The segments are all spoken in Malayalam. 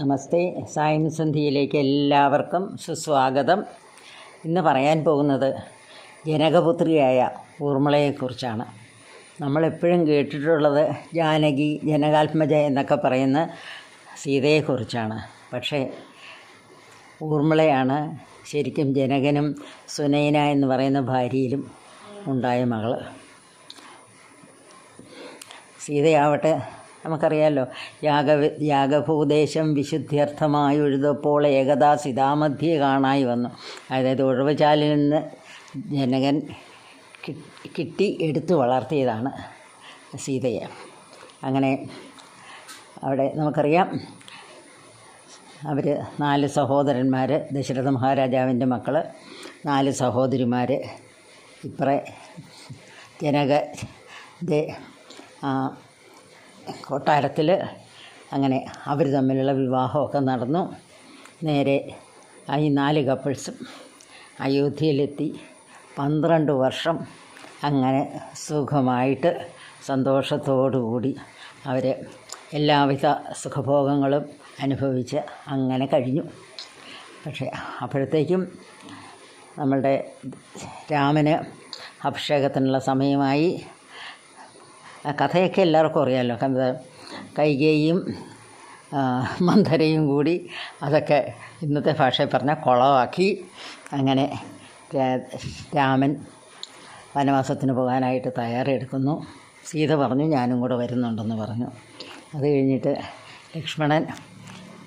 നമസ്തേ. സായം സന്ധ്യയിലേക്ക് എല്ലാവർക്കും സുസ്വാഗതം. ഇന്ന് പറയാൻ പോകുന്നത് ജനകപുത്രിയായ ഊർമിളയെക്കുറിച്ചാണ്. നമ്മളെപ്പോഴും കേട്ടിട്ടുള്ളത് ജാനകി, ജനകാത്മജ എന്നൊക്കെ പറയുന്ന സീതയെക്കുറിച്ചാണ്. പക്ഷേ ഊർമിളയാണ് ശരിക്കും ജനകനും സുനയന എന്ന് പറയുന്ന ഭാര്യയിലും ഉണ്ടായ മകൾ. സീതയാവട്ടെ നമുക്കറിയാമല്ലോ, യാഗഭൂദേശം വിശുദ്ധ്യർത്ഥമായി ഒഴുതപ്പോൾ ഏകദാ സീതാമധ്യേ കാണായി വന്നു. അതായത് ഉഴവുചാലിൽ നിന്ന് ജനകൻ കിട്ടി എടുത്തു വളർത്തിയതാണ് സീതയെ. അങ്ങനെ അവിടെ നമുക്കറിയാം, അവർ 4 സഹോദരന്മാർ, ദശരഥ മഹാരാജാവിൻ്റെ മക്കൾ, 4 സഹോദരിമാർ. ഇപ്പറേ ജനകൻ്റെ കൊട്ടാരത്തിൽ അങ്ങനെ അവർ തമ്മിലുള്ള വിവാഹമൊക്കെ നടന്നു. നേരെ ഈ 4 കപ്പിൾസും അയോധ്യയിലെത്തി 12 വർഷം അങ്ങനെ സുഖമായിട്ട് സന്തോഷത്തോടുകൂടി അവർ എല്ലാവിധ സുഖഭോഗങ്ങളും അനുഭവിച്ച് അങ്ങനെ കഴിഞ്ഞു. പക്ഷേ അപ്പോഴത്തേക്കും നമ്മളുടെ രാമന് അഭിഷേകത്തിനുള്ള സമയമായി. കഥയൊക്കെ എല്ലാവർക്കും അറിയാമല്ലോ. കൈകേയിയും മന്ധരയും കൂടി അതൊക്കെ ഇന്നത്തെ ഭാഷയിൽ പറഞ്ഞാൽ കുളമാക്കി. അങ്ങനെ രാമൻ വനവാസത്തിന് പോകാനായിട്ട് തയ്യാറെടുക്കുന്നു. സീത പറഞ്ഞു ഞാനും കൂടെ വരുന്നുണ്ടെന്ന് പറഞ്ഞു. അത് കഴിഞ്ഞിട്ട് ലക്ഷ്മണൻ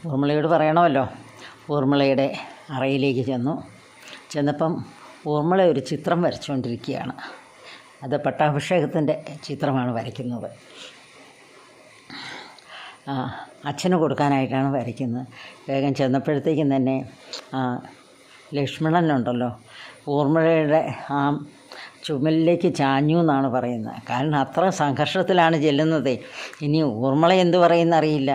ഊർമിളയോട് പറയണമല്ലോ. ഊർമിളയുടെ അറയിലേക്ക് ചെന്നപ്പം ഊർമിള ഒരു ചിത്രം വരച്ചുകൊണ്ടിരിക്കുകയാണ്. അത് പട്ടാഭിഷേകത്തിൻ്റെ ചിത്രമാണ് വരയ്ക്കുന്നത്. അച്ഛന് കൊടുക്കാനായിട്ടാണ് വരയ്ക്കുന്നത്. വേഗം ചെന്നപ്പോഴത്തേക്കും തന്നെ ലക്ഷ്മണനുണ്ടല്ലോ, ഊർമിളയുടെ ആ ചുമലിലേക്ക് ചാഞ്ഞു എന്നാണ് പറയുന്നത്. കാരണം അത്ര സംഘർഷത്തിലാണ് ചെല്ലുന്നത്. ഇനി ഊർമിള എന്ത് പറയുന്നറിയില്ല.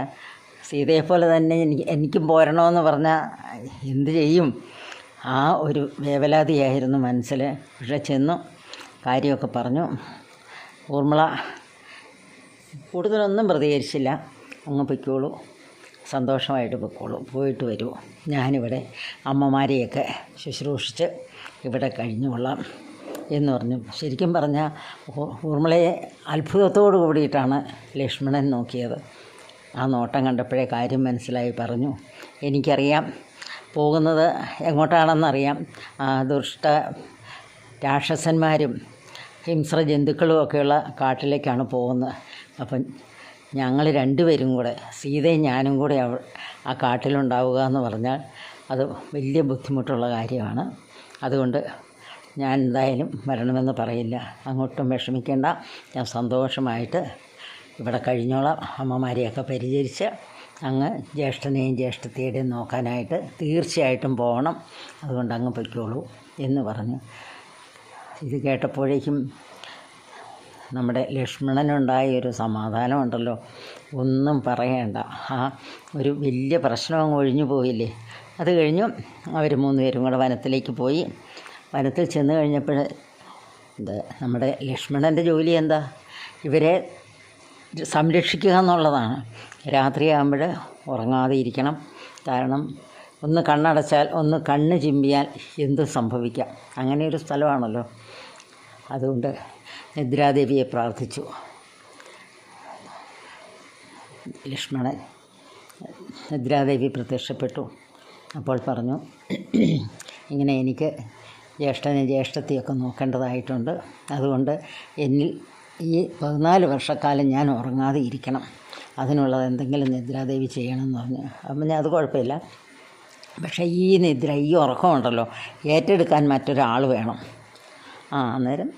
സീതയെപ്പോലെ തന്നെ എനിക്കും പോരണോയെന്ന് പറഞ്ഞാൽ എന്ത് ചെയ്യും? ആ ഒരു വേവലാതിയായിരുന്നു മനസ്സിൽ. പക്ഷെ ചെന്നു കാര്യമൊക്കെ പറഞ്ഞു. ഊർമിള കൂടുതലൊന്നും പ്രതികരിച്ചില്ല. അങ്ങ് പൊയ്ക്കോളൂ, സന്തോഷമായിട്ട് പൊയ്ക്കോളൂ, പോയിട്ട് വരൂ, ഞാനിവിടെ അമ്മമാരെയൊക്കെ ശുശ്രൂഷിച്ച് ഇവിടെ കഴിഞ്ഞുകൊള്ളാം എന്ന് പറഞ്ഞു. ശരിക്കും പറഞ്ഞാൽ ഊർമിളയെ അത്ഭുതത്തോടു കൂടിയിട്ടാണ് ലക്ഷ്മണൻ നോക്കിയത്. ആ നോട്ടം കണ്ടപ്പോഴേ കാര്യം മനസ്സിലായി. പറഞ്ഞു, എനിക്കറിയാം പോകുന്നത് എങ്ങോട്ടാണെന്നറിയാം. ദുഷ്ട രാക്ഷസന്മാരും ഹിംസ്ര ജന്തുക്കളും ഒക്കെയുള്ള കാട്ടിലേക്കാണ് പോകുന്നത്. അപ്പം ഞങ്ങൾ 2 പേരും കൂടെ, സീതയും ഞാനും കൂടെ ആ കാട്ടിലുണ്ടാവുക എന്ന് പറഞ്ഞാൽ അത് വലിയ ബുദ്ധിമുട്ടുള്ള കാര്യമാണ്. അതുകൊണ്ട് ഞാൻ എന്തായാലും വരണമെന്ന് പറയില്ല. അങ്ങോട്ടും വിഷമിക്കേണ്ട, ഞാൻ സന്തോഷമായിട്ട് ഇവിടെ കഴിഞ്ഞോളാം. അമ്മമാരെയൊക്കെ പരിചരിച്ച് അങ്ങ് ജ്യേഷ്ഠനെയും ജ്യേഷ്ഠത്തിയുടെയും നോക്കാനായിട്ട് തീർച്ചയായിട്ടും പോകണം. അതുകൊണ്ട് അങ്ങ് പൊയ്ക്കോളൂ എന്ന് പറഞ്ഞു. ഇത് കേട്ടപ്പോഴേക്കും നമ്മുടെ ലക്ഷ്മണനുണ്ടായ ഒരു സമാധാനമുണ്ടല്ലോ, ഒന്നും പറയേണ്ട. ആ ഒരു വലിയ പ്രശ്നം അങ്ങ് ഒഴിഞ്ഞു പോയില്ലേ. അത് കഴിഞ്ഞു അവർ 3 പേരും കൂടെ വനത്തിലേക്ക് പോയി. വനത്തിൽ ചെന്ന് കഴിഞ്ഞപ്പോൾ നമ്മുടെ ലക്ഷ്മണൻ്റെ ജോലി എന്താ? ഇവരെ സംരക്ഷിക്കുക എന്നുള്ളതാണ്. രാത്രിയാകുമ്പോൾ ഉറങ്ങാതെ ഇരിക്കണം. കാരണം ഒന്ന് കണ്ണടച്ചാൽ, ഒന്ന് കണ്ണ് ചിമ്പിയാൽ എന്തും സംഭവിക്കാം. അങ്ങനെ ഒരു സ്ഥലമാണല്ലോ. അതുകൊണ്ട് നിദ്രാദേവിയെ പ്രാർത്ഥിച്ചു ലക്ഷ്മണൻ. നിദ്രാദേവി പ്രത്യക്ഷപ്പെട്ടു. അപ്പോൾ പറഞ്ഞു, ഇങ്ങനെ എനിക്ക് ജ്യേഷ്ഠനെ ജ്യേഷ്ഠത്തെയൊക്കെ നോക്കേണ്ടതായിട്ടുണ്ട്. അതുകൊണ്ട് എന്നിൽ ഈ 14 വർഷക്കാലം ഞാൻ ഉറങ്ങാതെ ഇരിക്കണം. അതിനുള്ളത് എന്തെങ്കിലും നിദ്രാദേവി ചെയ്യണമെന്ന് പറഞ്ഞു. അപ്പം ഞാൻ അത് കുഴപ്പമില്ല, പക്ഷേ ഈ നിദ്ര, ഈ ഉറക്കമുണ്ടല്ലോ, ഏറ്റെടുക്കാൻ മറ്റൊരാൾ വേണം. അന്നേരം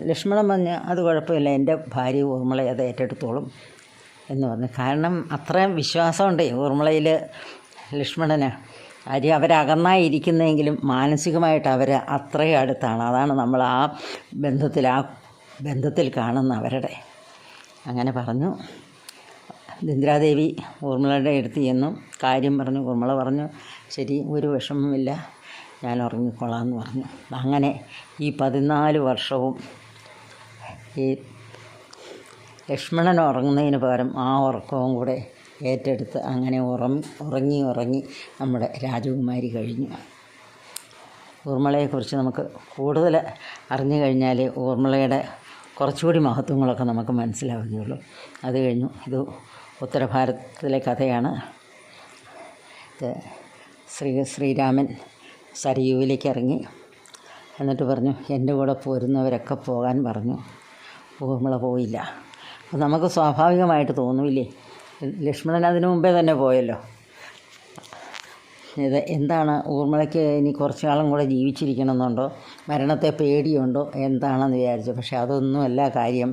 ലക്ഷ്മണൻ പറഞ്ഞ് അത് കുഴപ്പമില്ല, എൻ്റെ ഭാര്യ ഊർമിള അത് ഏറ്റെടുത്തോളും എന്ന് പറഞ്ഞു. കാരണം അത്രയും വിശ്വാസമുണ്ട് ഊർമിളയിൽ ലക്ഷ്മണന്. കാര്യം അവരകന്നായിരിക്കുന്നതെങ്കിലും മാനസികമായിട്ട് അവർ അത്രയും അടുത്താണ്. അതാണ് നമ്മൾ ആ ബന്ധത്തിൽ കാണുന്ന അവരുടെ. അങ്ങനെ പറഞ്ഞു. ഇന്ദ്രാദേവി ഊർമിളയുടെ അടുത്ത് ചെന്നു കാര്യം പറഞ്ഞു. ഊർമിള പറഞ്ഞു, ശരി, ഒരു വിഷമമില്ല, ഞാൻ ഉറങ്ങിക്കൊള്ളാം എന്ന് പറഞ്ഞു. അങ്ങനെ ഈ 14 വർഷവും ഈ ലക്ഷ്മണൻ ഉറങ്ങുന്നതിന് പകരം ആ ഉറക്കവും കൂടെ ഏറ്റെടുത്ത് അങ്ങനെ ഉറങ്ങി നമ്മുടെ രാജകുമാരി കഴിഞ്ഞു. ഊർമിളയെക്കുറിച്ച് നമുക്ക് കൂടുതൽ അറിഞ്ഞു കഴിഞ്ഞാൽ ഊർമിളയുടെ കുറച്ചുകൂടി മഹത്വങ്ങളൊക്കെ നമുക്ക് മനസ്സിലാവുകയുള്ളൂ. അത് കഴിഞ്ഞു. ഇത് ഉത്തരഭാരതത്തിലെ കഥയാണ്. ശ്രീരാമൻ സരയൂവിലേക്ക് ഇറങ്ങി. എന്നിട്ട് പറഞ്ഞു, എൻ്റെ കൂടെ പോരുന്നവരൊക്കെ പോകാൻ പറഞ്ഞു. ഊർമിള പോയില്ല. അപ്പോൾ നമുക്ക് സ്വാഭാവികമായിട്ട് തോന്നുമില്ലേ, ലക്ഷ്മണൻ അതിനു മുമ്പേ തന്നെ പോയല്ലോ. ഇത് എന്താണ്, ഊർമിളയ്ക്ക് ഇനി കുറച്ചു കാലം കൂടെ ജീവിച്ചിരിക്കണമെന്നുണ്ടോ, മരണത്തെ പേടിയുണ്ടോ, എന്താണെന്ന് വിചാരിച്ചു. പക്ഷെ അതൊന്നുമല്ല കാര്യം.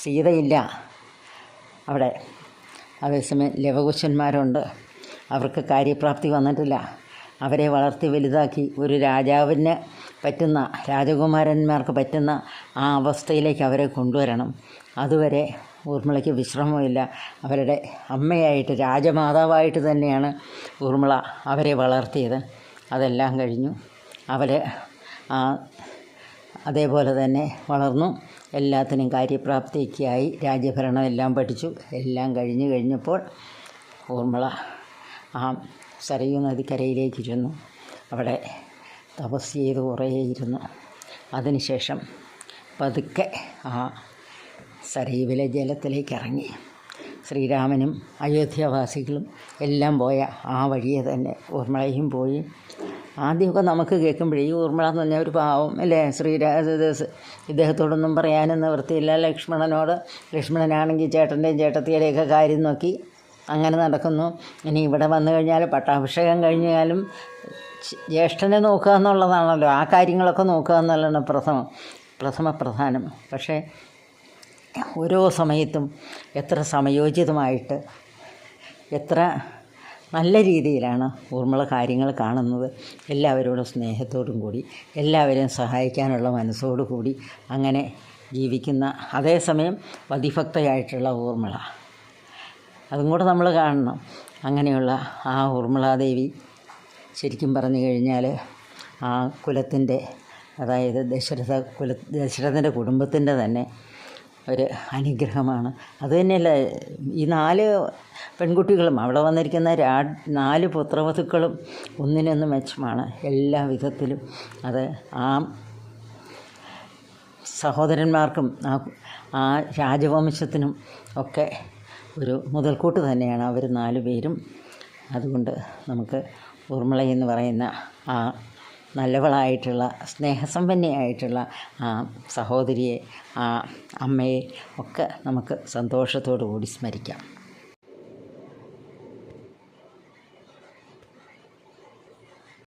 സീതയില്ല അവിടെ. അതേസമയം ലവകുശന്മാരുണ്ട്. അവർക്ക് കാര്യപ്രാപ്തി വന്നിട്ടില്ല. അവരെ വളർത്തി വലുതാക്കി ഒരു രാജാവിന് പറ്റുന്ന, രാജകുമാരന്മാർക്ക് പറ്റുന്ന ആ അവസ്ഥയിലേക്ക് അവരെ കൊണ്ടുവരണം. അതുവരെ ഊർമിളയ്ക്ക് വിശ്രമമില്ല. അവരുടെ അമ്മയായിട്ട്, രാജമാതാവായിട്ട് തന്നെയാണ് ഊർമിള അവരെ വളർത്തിയത്. അതെല്ലാം കഴിഞ്ഞു. അവർ അതേപോലെ തന്നെ വളർന്നു. എല്ലാത്തിനും കാര്യപ്രാപ്തിയൊക്കെയായി. രാജ്യഭരണം എല്ലാം പഠിച്ചു. എല്ലാം കഴിഞ്ഞപ്പോൾ ഊർമിള ആ സരയൂ നദിക്കരയിലേക്ക് ഇരുന്നു. അവിടെ തപസ് ചെയ്ത് കുറേ ഇരുന്നു. അതിനുശേഷം പതുക്കെ ആ സരയുവിലെ ജലത്തിലേക്ക് ഇറങ്ങി. ശ്രീരാമനും അയോധ്യാവാസികളും എല്ലാം പോയ ആ വഴിയെ തന്നെ ഊർമിളയും പോയി. ആദ്യമൊക്കെ നമുക്ക് കേൾക്കുമ്പോഴേ ഈ ഊർമിള എന്ന് പറഞ്ഞാൽ ഒരു പാവം അല്ലേ, ഇദ്ദേഹത്തോടൊന്നും പറയാനും നിവൃത്തിയില്ല. ലക്ഷ്മണനാണെങ്കിൽ ചേട്ടൻ്റെയും ചേട്ടത്തിയുടെയൊക്കെ കാര്യം നോക്കി അങ്ങനെ നടക്കുന്നു. ഇനി ഇവിടെ വന്നു കഴിഞ്ഞാൽ പട്ടാഭിഷേകം കഴിഞ്ഞാലും ജ്യേഷ്ഠനെ നോക്കുക എന്നുള്ളതാണല്ലോ, ആ കാര്യങ്ങളൊക്കെ നോക്കുക എന്നുള്ളതാണ് പ്രധാനം. പക്ഷേ ഓരോ സമയത്തും എത്ര സമയോചിതമായിട്ട്, എത്ര നല്ല രീതിയിലാണ് ഊർമിള കാര്യങ്ങൾ കാണുന്നത്. എല്ലാവരോടും സ്നേഹത്തോടും കൂടി, എല്ലാവരെയും സഹായിക്കാനുള്ള മനസ്സോടു കൂടി അങ്ങനെ ജീവിക്കുന്ന, അതേസമയം പതിഭക്തയായിട്ടുള്ള ഊർമിള, അതും കൂടെ നമ്മൾ കാണണം. അങ്ങനെയുള്ള ആ ഊർമിളാദേവി ശരിക്കും പറഞ്ഞു കഴിഞ്ഞാൽ ആ കുലത്തിൻ്റെ, അതായത് ദശരഥൻ്റെ കുടുംബത്തിൻ്റെ തന്നെ ഒരു അനുഗ്രഹമാണ്. അതുതന്നെയല്ല, ഈ 4 പെൺകുട്ടികളും അവിടെ വന്നിരിക്കുന്ന 4 പുത്രവധുക്കളും ഒന്നിനൊന്ന് മെച്ചമാണ് എല്ലാ വിധത്തിലും. അത് ആ സഹോദരന്മാർക്കും ആ രാജവംശത്തിനും ഒക്കെ ഒരു മുതൽക്കൂട്ട് തന്നെയാണ് അവർ 4 പേരും. അതുകൊണ്ട് നമുക്ക് ഊർമിള എന്ന് പറയുന്ന ആ നല്ലവളായിട്ടുള്ള, സ്നേഹസമ്പന്നയായിട്ടുള്ള ആ സഹോദരിയെ, ആ അമ്മയെ ഒക്കെ നമുക്ക് സന്തോഷത്തോടു കൂടി സ്മരിക്കാം.